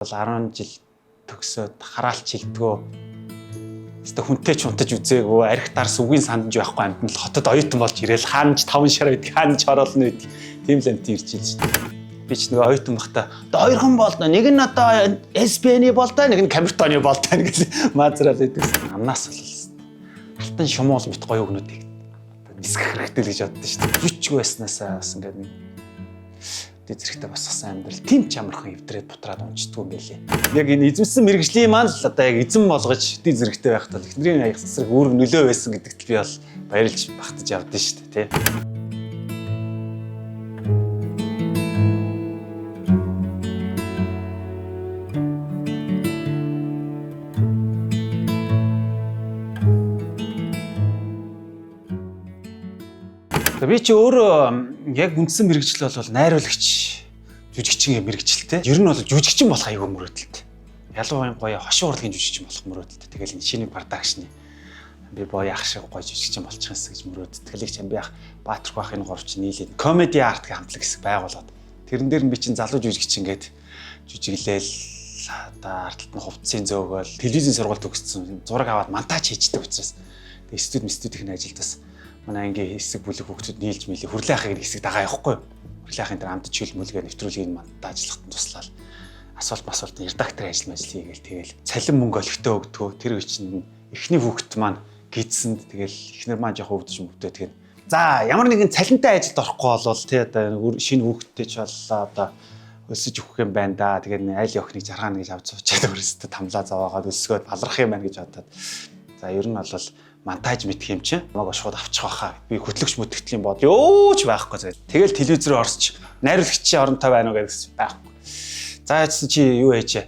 10 жил төгсөөд хараалт хилдгөө өстө хүнтэй ч унтаж үзээгөө арх дарс үгийн сандж байхгүй амтнал хотод оюутан болж ирээл хаанч 5 шар байдаг хаанч ороолно байдаг тийм л амт ирж илж би ч нэг оюутан бахта хоёрхан болдоо нэг нь одоо SPN-ий болдоо нэг нь Камертоны болдоо гэж маазраад байдаг амнаас л алтан шумуул мэт гоё өгнүүдийг нисгэх хэрэгтэй л гэж боддоо шүү дээ хүчгүй байснасаа бас ингээд зэрэгтэй босгосон амьдрал тийм ч амархан эвдрээд бутраад унждгүй юм байлээ. Яг энэ эзэмсэн мэрэгжлийн маань л одоо яг эзэм болгож тийм зэрэгтэй байх тал эхнэрийн аяг цэцрэг үүрэг нөлөө байсан гэдэгт би бол баярлж багтаж явдсан шүү дээ, тий. Би чи өөрөө яг үндсэн мэрэгжил бол найруулагч, жүжигчин мэрэгжилтэй. Ер нь бол жүжигчин болох аюул мөрөөдөлтэй. Ялангуяа гоё хошин урлагийн жүжигчин болох мөрөөдөлтэй. Тэгэл энэ шинэ продакшны би боё ах шиг гоё жүжигчин болчих юмс гэж мөрөөддөг. Тэгэл чи би ах Баатарх бах энэ гурав чинь нийлээд комеди арт гэх хамтлаг хэсэг байгуулад. Тэрэн дээр нь би чинь залуу жүжигчин гээд жүжиглээл одоо артталт нь хувцсын зөөгөөл телевизийн сургалт төгссөн зураг аваад монтаж хийждэг учраас студийн ажилдаас манай ангийн хэсэг бүлэг хүүхдүүд нийлж мэлээ хүрлээ ахыг хэсэг дагаа явахгүй. Хүрлээ ахын дээр амт чөлмөлгээ нэвтрүүлгийг монтажлахад туслаад асуулт редактор ажил хийгээл тэгэл цалин мөнгө олигтой өгдгөө тэр үе чинь эхний хүүхэд маань гидсэнд тэгэл эхнэр маань жоохон өвдөж тэгээд за ямар нэгэн цалинтай ажилд орохгүй болвол тий одоо шинэ хүүхэдтэй ч боллоо одоо өсөж өгөх юм байна да тэгээд айл охиныг жаргаана гэж авч суучаад өөрөөсөө тамлаа зовоогоод өсгөөд балрах юм байна гэж бодоод за ер нь бол монтаж мэдх юм чинь намайг шууд авчих байхаа. Би хөтлөгч мөтгтлийн бод ёоч байхгүй заа. Тэгэл телевизээр орсч найруулагчийн оронтой байна уу гэж байхгүй. За чи юу яач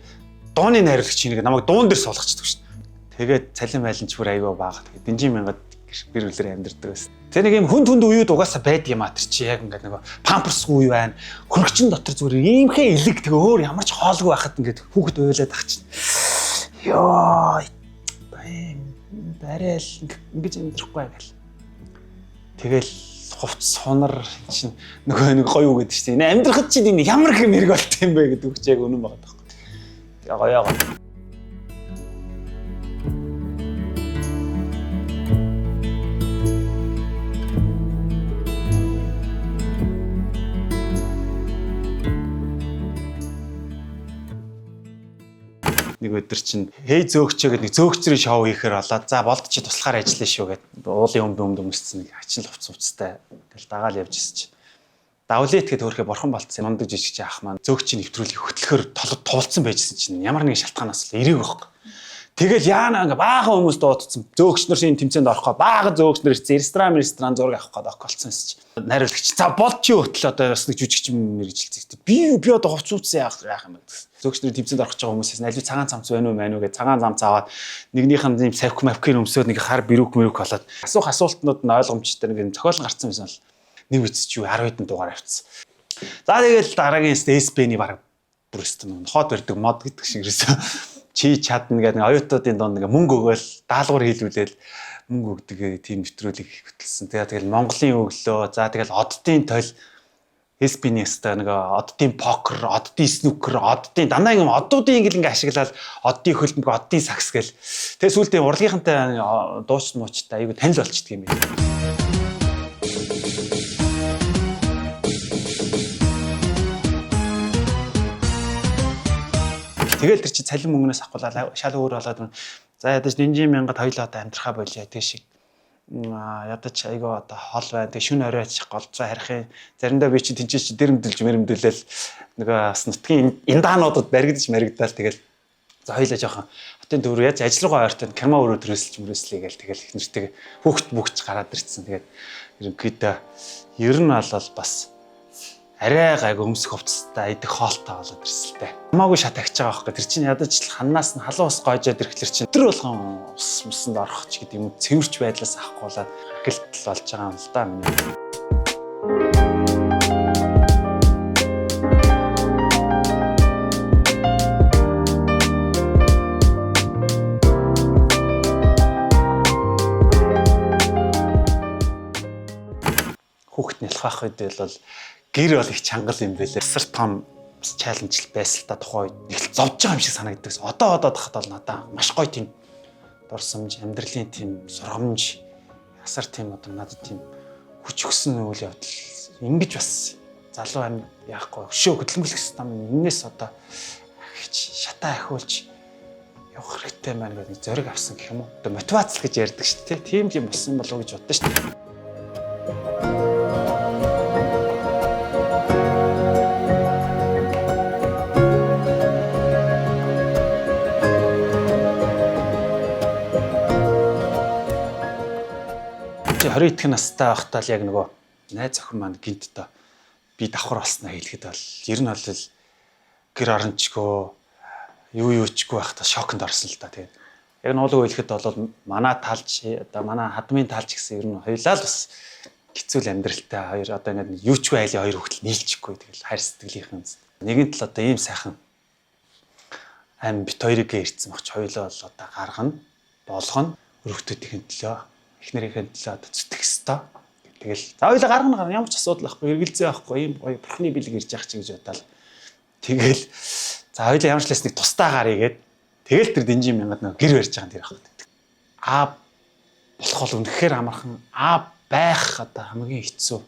дууны найруулагч нэг намайг дуун дээр суулгачдаг шин. Тэгээд цалин байланч бүр аягаа бага. Тэгээд дэнжин мянгад гэр бүлээр амьдэрдэг байсан. Тэ нэг юм хүнд үеуд угаасаа байдаг юм аа тэр чи яг ингээд нэг памперс үе байна. Хөргөчн дотор зүгээр иймхэн элэг тэгээ өөр ямар ч хоолгүй байхад ингээд хүүхэд уйлаад ах чинь. Йоо барайл ингэж амьдрахгүй гэл. Тэгэл хувц сунар чинь нөгөө нэг гоё үг гэдэг чинь. Энэ амьдрахад чинь энэ ямар их мэрэг болт юм бэ гэдэг үг яг үнэн байгаа байхгүй. Тэгээ гоё. Нэг өдөр чинь хей зөөгчөө гэдэг нэг зөөгчрийн шоу хийхээр болоод за болд чи туслахаар ажиллана шүү гэдэг уулын өмд өмссөн нэг ачин хувцтай тэгэл дагаал явж ирсэн чинь давлет гэдэг өөрхөө борхон болцсон мундаг жижигч ах маань зөөгчийн нэвтрүүлгийг хөтлөхөр тулцсан байжсэн чинь ямар нэгэн шалтгаанаас л эрээг байхгүй. Тэгэл яана ингээ баахан хүмүүс дуудсан зөөгч нар шинэ тэмцээнд орохгүй баахан зөөгч нар ресторан зураг авах гээд олцсон чинь найруулагч за болд чи хөтл одоо бас нэг жүжигч мэрэгжилдэг би одоо хувц үүсээ яах юм бэ зөөгч нар тэмцээнд орох гэж байгаа хүмүүсээс аливаа цагаан цамц байна уу гэж цагаан цамц аваад нэгнийх нь юм савк мавкын өмсөөд нэг хар бирүүк болоод асуултнууд нь ойлгомжтой нэг зохиолн гарцсан байсан л нэг үз чи 10 хэдэн дугаар авцсан. За тэгэл дараагийн SPN-ий баг бүрстэн хот барьдаг мод гэдэг шиг ирсэн. Чи чадна гэдэг оюутнуудын донд ингээ мөнгө өгөөл даалгавар хийлүүлээл мөнгө өгдөг тийм нэвтрүүлэг хөтэлсэн. Тэгэл Монголын өглөө за тэгэл оддын тойл SPN-ээс нэг оддын покер, оддын снукер, оддын дандаа юм оддуудын ингээ ашиглаад оддын хөлбөмбөг, оддын сакс гэл. Тэгээ сүүлдээ урлагийнхантай дууч муучтай айгу танил болчдөг юм байна. Тэгэл тэр чи цалин мөнгнөөс авахлаа шал өөр болоод за ядаж дэнжин мянгад хоёлоо одоо амьдрахаа болъё тэг шиг ядаж айгаа одоо хол байна тэг шүн оройч голцоо харих юм заримдаа би чи тэнцээч дэрэмдэлж мэрэмдүүлэл нөгөө бас нутгийн индаануудад баригдал тэгэл за хоёлоо жоохон хотын дөрөв яаж ажил руугаа ойртон карма өрөө төрөөслэй гээл тэгэл их нэртэйг хүүхд бүгч гараад ирсэн тэгээд ерөнхийдөө ер нь бол бас арай гайг өмсөх хувцастай идэх хоолтой болоод ирсэн л дээ. Хамаагүй шат агч байгаа байхгүй. Тэр чинь ядаж л ханаас нь халуун ус гоожоод ирэхлээр чинь тэр болгон ус мусанд орох ч гэдэг юм цэвэрч байдлаас авахгүйлаад гэлтэл болж байгаа юм л да миний. Хүүхэд нэлхэх үед бол гэр бол их чангал юм байлээ. Сар том чаленж байсан л та тухайн үед нэг л зовж байгаа юм шиг санагддаг. Одоо тахад бол надаа маш гоё тийм дурсамж, амьдралын тийм сургамж, ясар тийм одоо надад тийм хүч өгсөн үйл явдал ингэж бас залуу амь яахгүй өшөө хөдөлмөрлөх систем энэс одоо шатаа ахиулж явах хэрэгтэй маань гэдэг зориг авсан гэх юм уу. Одоо мотивац л гэж ярьдаг шүү дээ. Тийм юм болсон болов уу гэж боддоо шүү дээ. Чи 20 их настай байхдаа л яг нөгөө найз охин маань гинт одоо би давхар болсноо хэлэхэд бол ер нь бол гэр орончгүй юу чгүй байхдаа шоконд орсон л та. Тэгээд яг нуулгүй хэлэхэд бол манай талж одоо манай хадмын талж гэсэн ер нь хоёулаа л бас хэцүү амьдралтай хоёр одоо ингээд юу чгүй айлын хоёр хүүхдэл нийлчихгүй тэгэл хайр сэтгэлийнхэн нэгэн тал одоо ийм сайхан ам бит хоёрыг ирсэн багч хоёулаа бол одоо гаргана болгоно өрөвтүүдийн төлөө эхнэрийн төлөө одоо зүтгэх ёстой. Тэгэл за хоёулаа гаргана ямар ч асуудал байхгүй эргэлзээ байхгүй ийм гоё бурхны бэлэг ирж яах чи гэж бодоол. Тэгэл за хоёулаа ямар ч лээс нэг тусдаа гарыг гээд тэгэл тэр дэнжин мянгад нэг гэр барьж байгаа юм тэр байхгүй. Аа болох бол үнэхээр амархан аа байх одоо хамгийн хэцүү.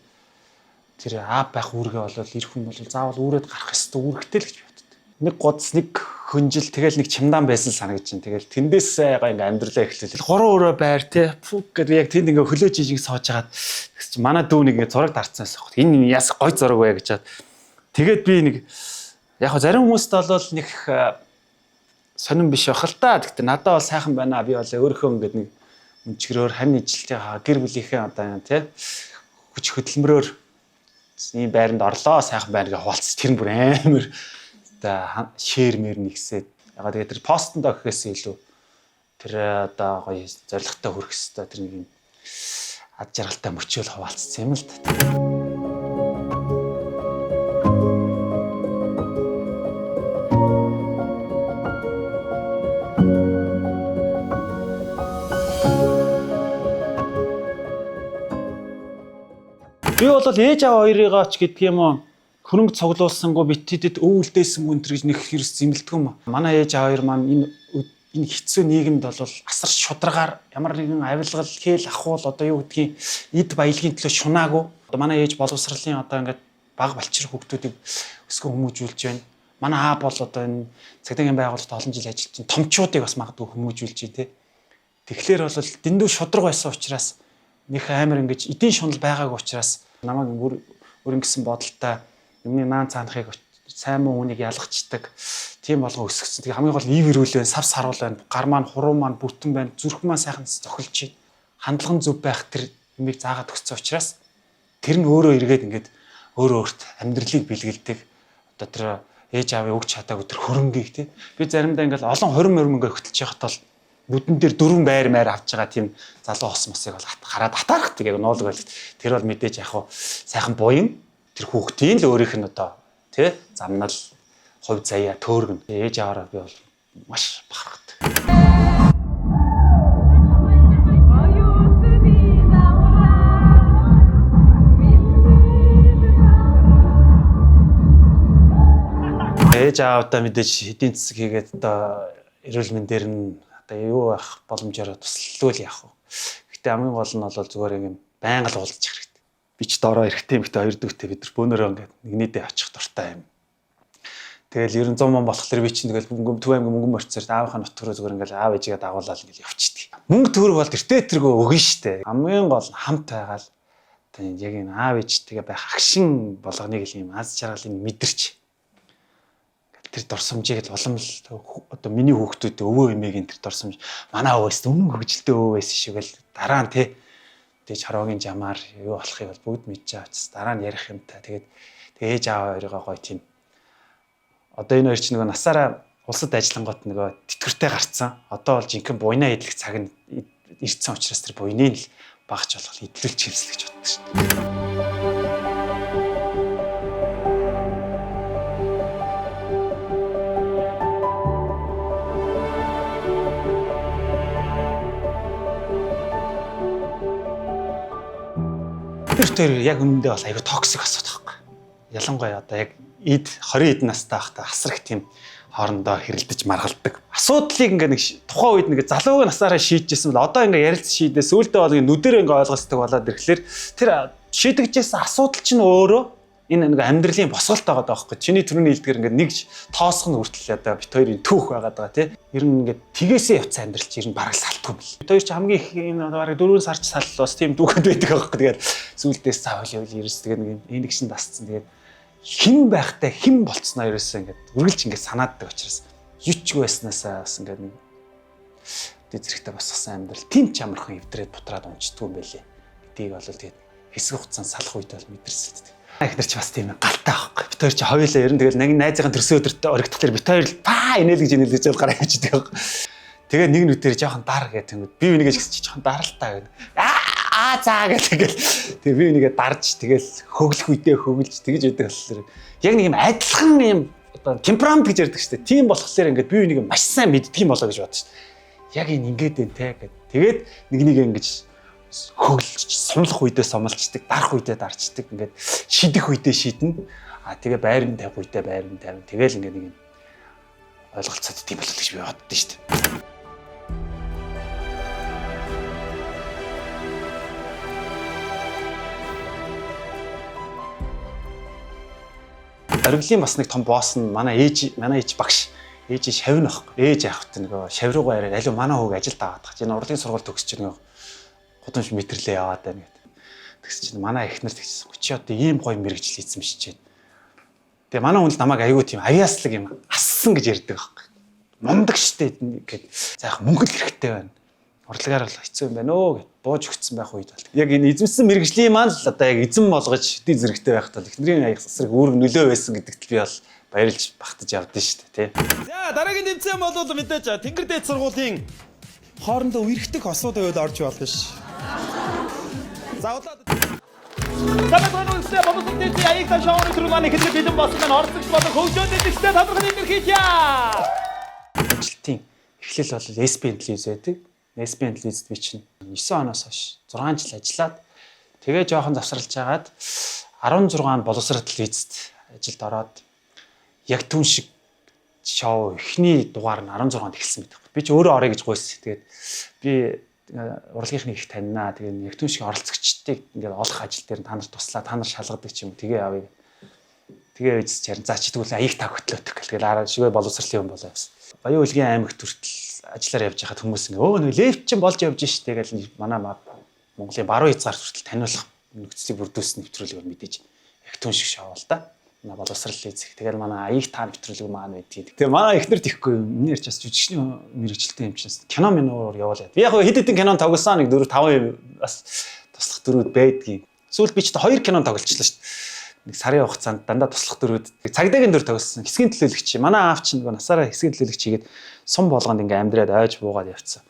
Тэр аа байх үүргээ болвол эр хүн бол заавал үүрээд гарах ёстой үүрэгтэй л гэж боддог. Нэг гоц нэг хөнжил тэгэл нэг чимдаан байсан санагдаж чинь тэгэл тэндээс яга ингээм амьдралаа эхлэв. Гурван өрөө байр те фук гэдэг яг тэнд ингээ хөлөө жижиг сууж хагаад чи манай дүү нэг ингээ зураг дарцсан байсан. Энэ яс гой зураг бай гэж чад. Тэгээд би нэг яг зарим хүмүүст бол нэг сонирн биш байх л та. Гэхдээ надад бол сайхан байна. Би бол өөрийнхөө ингээд нэг мөнчгөрөөр хань ижилтэй гэр бүлийнхээ одоо тий хүч хөдөлмөрөөр ийм байранд орлоо сайхан байна гэж хуваалцсан. Тэр бүр амар одоо шеэр мэр нэгсээд ягаад тэгээд тэр постондоо гэхээс илүү тэр одоо гоё зоригтой хүрэх хэвээр тэр нэг юм ад жаргалтай мөчөөл хуваалцсан юм л та. Би бол ээж аваа хоёрыгаа ч гэдэг юм уу хөрөнгө цуглуулсангүй битэдэд өвөлдөөсөнгүй энэ гэж нэг хэрэг зэмлдэг юм. Манай ээж аваа хоёр маань энэ хэцүү нийгэмд бол асар шударгаар ямар нэгэн авилгал хээл ахуул одоо юу гэдгийг эд баялагын төлөө шунаагүй. Одоо манай ээж боловсролын одоо ингээд баг балчир хүүхдүүдийг өсгөн хүмүүжүүлж байна. Манай аа бол одоо энэ цагдаагийн байгууллагт олон жил ажиллаж байна. Томчуудыг бас магадгүй хүмүүжүүлж байна те. Тэгэхээр бол дэндүү шудраг байсан учраас нөх амар ингэж эдийн шунал байгаагүй учраас намайг өрөнгөсөн бодолтой юмны наан цаанахыг сайн муу үнийг ялгачдаг тийм болгон өсгсөн. Тэгээ хамгийн гол ив ирүүл байна, сав саруул байна, гар маань, хуруу маань бүтэн байна, зүрх маань сайхан зохилж байна. Хандлага зөв байх тэр юмыг заагаад өгсөн учраас тэр нь өөрөө эргээд ингээд өөрөө өөрт амьдралыг бэлгэлдэг. Одоо тэр ээж аавын өгч чадаагүй тэр хөрөнгийг тий. Би заримдаа ингээд олон 20 мөрөнгө хөтөлж яхад бол нүдэн дээр дөрвөн байр авч байгаа тийм залуу хос мосыг бол хараад атаархдаг яг нуулг байлт. Тэр бол мэдээж яг хуу сайхан буян тэр хүүхдийн л өөрийнх нь одоо тий замнал хувь заяа төөргөн ээж аваараа би бол маш бахархдаг. Ээж аавдаа мэдээж эдийн засаг хийгээд одоо эрүүл мэндээр нь одоо юу байх боломжоор туслалгүй яах вэ? Гэтэ хамгийн гол нь бол зүгээр юм байнга л уулзах хэрэгтэй. Би ч доороо эрэхтэй мэгтэй хоёр дүүтэй бид нар бөөнөрөө ингээд нэг нийтэд очих дуртай юм. Тэгэл 900 мөн болохоор би чинь тэгэл Төв аймгийн мөнгөн морцоор аавынхаа нутгараа зүгээр ингээд аав ээжигээ дагуулаад ингээд явчихдаг. Мөнгө төгрөг бол тэртээ тэргөө өгнө штэ. Хамгийн гол нь хамт байгаал одоо яг энэ аав ээжтэйгээ байх агшин болгоныг л юм аз жаргалыг мэдэрч тэр дурсамжийг улам л одоо миний хүүхдүүд өвөө эмээгийн тэр дурсамж манай өвөөс өмнө хөгжилтэй өвөөс шиг л дараа нь тий тэгж хараагийн жамаар юу болохыг бол бүгд мэдж байгаа учраас дараа нь ярих юмтай тэгээд ээж аав хоёроо гоё тийм одоо энэ хоёр ч нөгөө насаараа улсад ажиллангууд нөгөө тэтгэвртэй гарцсан одоо бол жинхэнэ буйнаа идэх цаг нь ирсэн учраас тэр буйныг л багч болох идэлж хэмслэх гэж боддог шүү дээ. Тэр яг үнэндээ бол айгүй токсик асуудал байхгүй. ялангуяа одоо яг 20 эд настай байхдаа асар их тийм хоорондоо хэрэлдэж маргалдаг. Асуудлыг ингээ нэг тухайн үед нэг залуугийн насаараа шийдэжсэн бол одоо ингээ ярилц шийдээ сүүлдээ бол нүдэрээ ингээ ойлгосдог болоод ирэхлээр тэр шийдэгжсэн асуудал чинь өөрөө энэ нэг амьдралын босголт байгаа даахгүй. Чиний түрүүний хэлдгэр ингээ нэг тоосох нь хүртэл одоо бит хоёрын түүх байгаад байгаа тий. Ер нь ингээ тгээсээ явцсан амьдрал чи ер нь бараг салтгүй бил. Бит хоёр ч хамгийн их энэ бараг 4 сар ч саллаас тийм дүүхэд байдаг байхгүй. Тэгээд сүүлдээс цаавал явал ерөөс тэгээд нэг энийг шин дасцсан. Тэгээд хэн байхтай хэн болцсноо ерөөсөө ингээд үргэлж ингээд санааддаг учраас юучгүй байснаасаа бас ингээд нэг зэрэгтэй босгосон амьдрал тийм ч амархан эвдрээд бутраад унцдгүй юм байлээ. Тийг бол тэгээд хэсэг хугацаанд салах үед бол мэдэрсэлдэг. Эхнэр ч бас тийм галтай байхгүй. Бит хоёр чи хоёулаа ер нь тэгэл нэг найзынхаа төрсөн өдөртөө орогдохлоор бит хоёр инээлгэж инээлгэж гараа явчихдаг байхгүй. Тэгээд нэг нүдээр жоохон дар гэдэг. Би үнийгээ ч жоохон даралтаа гэдэг. Заа гэдэг. Тэгээ би нэгээ дарж тэгэл хөглөх үедээ хөглж тэгж яадаг болохоор яг нэг юм адилхан юм одоо темперамент гэж ярьдаг шүү дээ. Тийм болохоор ингээд би нэгээ маш сайн мэддэг юм болоо гэж бодсон шүү дээ. Яг энэ ингээд энэ те гэдэг. Тэгээд нэг ингэж хөглж сумлах үедээ сумлцдаг, дарах үедээ дарчдаг ингээд шидэх үедээ шиднэ. Тэгээ байрны тавих үедээ байрны тавина. Тэгэл ингээд нэг юм ойлголцоод тийм болов гэж би боддоо шүү дээ. Оргилын бас нэг том босс нь манай ээж багш. Ээж шавь нөх. Ээж яахт нөгөө шавь руугаа яриад алив манай хүүг ажилд аваад тах. Энэ урлагийн сургууль төгсөж нөгөө гудамж мэтэрлээ яваад байна гэдэг. Тэгс чинь манай эхнэр тэгсэн. Чи одоо ийм гоё мэрэгжил хийсэн биш чинь. Тэгээ манай хүн л намайг аягүй тийм авьяаслаг юм ассан гэж ярьдаг байхгүй. Мундаг штэ гэд. За яг мөнгө л хэрэгтэй байна. Урлагаар л хэцүү юм байна өө гэд бууж өгсөн байх үед бол. Яг энэ эзэмсэн мэрэгжлийн маань л одоо яг эзэм болгож хэдий зэрэгтэй байх тал эхнэрийн аяг сасрыг үүрэг нөлөө байсан гэдэгт би бол баярлж багтаж явдсан шүү дээ тий. За дараагийн тэмцээн бол мэдээж Тэнгэр дээд сургуулийн хоорондоо үерхдэг осууд байвал орж болно ш. За удаад Самбай нүсээ бомбон дэти аяг та шоуны түрүү маань хэдэн бэлэн болсон орцогч болон хөгжөөд дэжтэй тодорхой илэрхийлье. Ажилтны эхлэл бол SPN телевиз байдаг. SPN телевизд би чинь 9 оноос хойш 6 жил ажиллаад тэгээ жоохон завсралж агаад 16-нд боловсрол телевизд ажилд ороод яг түн шиг шоу эхний дугаар нь 16-нд эхэлсэн байдаг. Би ч өөрөө орё гэж гуйсан. Тэгээд би урлагийнхны их таньнаа. Тэгээд яг түн шиг оролцогчдыг ингээд олох ажил дээр та нарт туслаа, та нар шалгадаг ч юм тэгээ авъя. Тэгээ үйс чарн заа чи тэгвэл аяг та хөтлөөтөх гэл. Тэгээд араа шигээ боловсролын юм болоо явсан. Баян үлгийн аймагт хүртэл ажиллаар явж байхад хүмүүс ингээ өө нөө лефт чинь болж явж штэ гэж манай Монголын баруун хязгаар хүртэл таниулах нөхцөлийг бүрдүүлсэн нэвтрүүлэг мэдээж их түн шиг шоу л да. Манай боловсрал эзэх. Тэгэл манай аяг та нэвтрүүлэг маань байдгийг. Тэгээ манай эхнэр тэхгүй юм ярьж бас жүжигчний мэрэгчлээ юм чинь кино миноор явуулаад. Би яг хэд хэдэн кинон тоглосон нэг 4 5 бас туслах дөрүүд байдгийг. Сүүл би ч 2 кинон тоглолчлаа штэ. Нэг сарын хугацаанд дандаа туслах дөрүүд цагдаагийн дөр тогссон. Хэсгийн төлөөлөгч. Манай аав чинь насаараа хэсгийн төлөөлөгч хийгээд сум болгонд ингээм амьдраад ойж буугаад явцсан.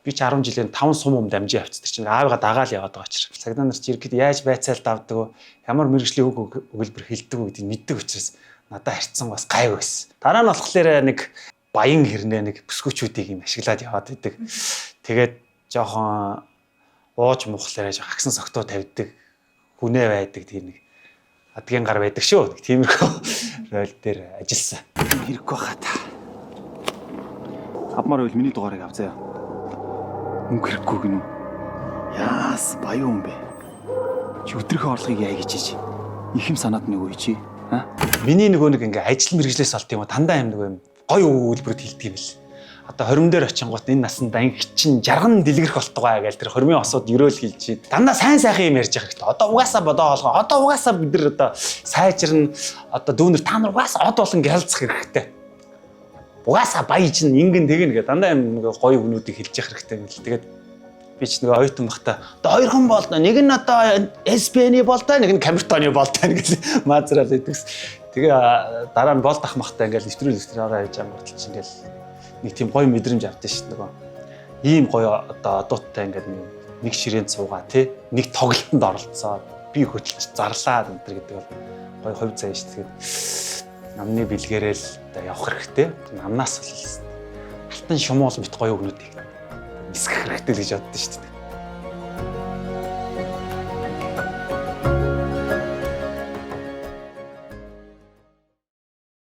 Би ч 10 жилийн 5 сум дамжин явцдаг чинь аавыгаа дагаал яваад байгаа учраас. Цагдаа нар чи ирэхэд яаж байцаалд авдаг вэ? Ямар мэрэгжлийн үг өгүүлбэр хэлдэг вэ гэдгийг мэддэг учраас надад харьцсан бас гайв байсан. Дараа нь болохоор нэг баян хэрнээ нэг бүсгүүчүүдийг юм ашиглаад яваад байдаг. Тэгээд жоохон ууж мухлаараа жоохон агсан согтуу тавьдаг. Хүнээ байдаг тийм нэг адгийн гар байдаг шүү. Тиймэрхүү роль дээр ажилласан. Хэрэггүй хаа та. Авмаар байвал миний дугаарыг авзаа. Мөнгө хэрэггүй гинүү. Яас баян юм бэ. Чи өдрийнхөө орлогыг яа гэж чи. Их юм санаад нэг үе чи. Миний нөгөө нэг ингээ ажил мэргэжлээс олт юм уу дандаа юм нөгөө юм гоё өгүүлбэрт хилдэг юм л. Одоо хорим дээр очингууд энэ насанд анги чин жарган дэлгэрэх болтугай гэж тэр хормын осууд ерөөл хэлж чинь дандаа сайн сайхан юм ярьж байгаа хэрэгтэй. Одоо угаасаа бодоо олгоо. Одоо угаасаа бид нар одоо сайжирна. Одоо дүүнер та нар угаасаа од болон гялцах хэрэгтэй. Угаасаа баяж чинь ингэн тэгнэ гэдэг дандаа юм нэг гоё хүнүүдийг хэлж явах хэрэгтэй юм л. Тэгээд би ч нөгөө оюутан бахта одоо хоёрхан болдоо. Нэг нь одоо SPN-ий болдоо, нэг нь камертоны болдоо гэж маазраад байдагс. Тэгээ дараа нь болд ахмахтай ингээл нэвтрүүлэгтэр ороо яаж амгартал чинь ингээл нэг тийм гоё мэдрэмж авдсан шүү дээ нөгөө. Ийм гоё одоо одууттай ингээд нэг ширээнд суугаа тий. Нэг тоглолтод оролцоод би хөтлөж зарлаа энэ төр гэдэг бол гоё хувь заяа шүү дээ. Намны бэлгээрэл явах хэрэгтэй. Намнаас бол алтан шумуул бит гоё өгнүүдийг нисгэх хэрэгтэй гэж боддоо шүү дээ.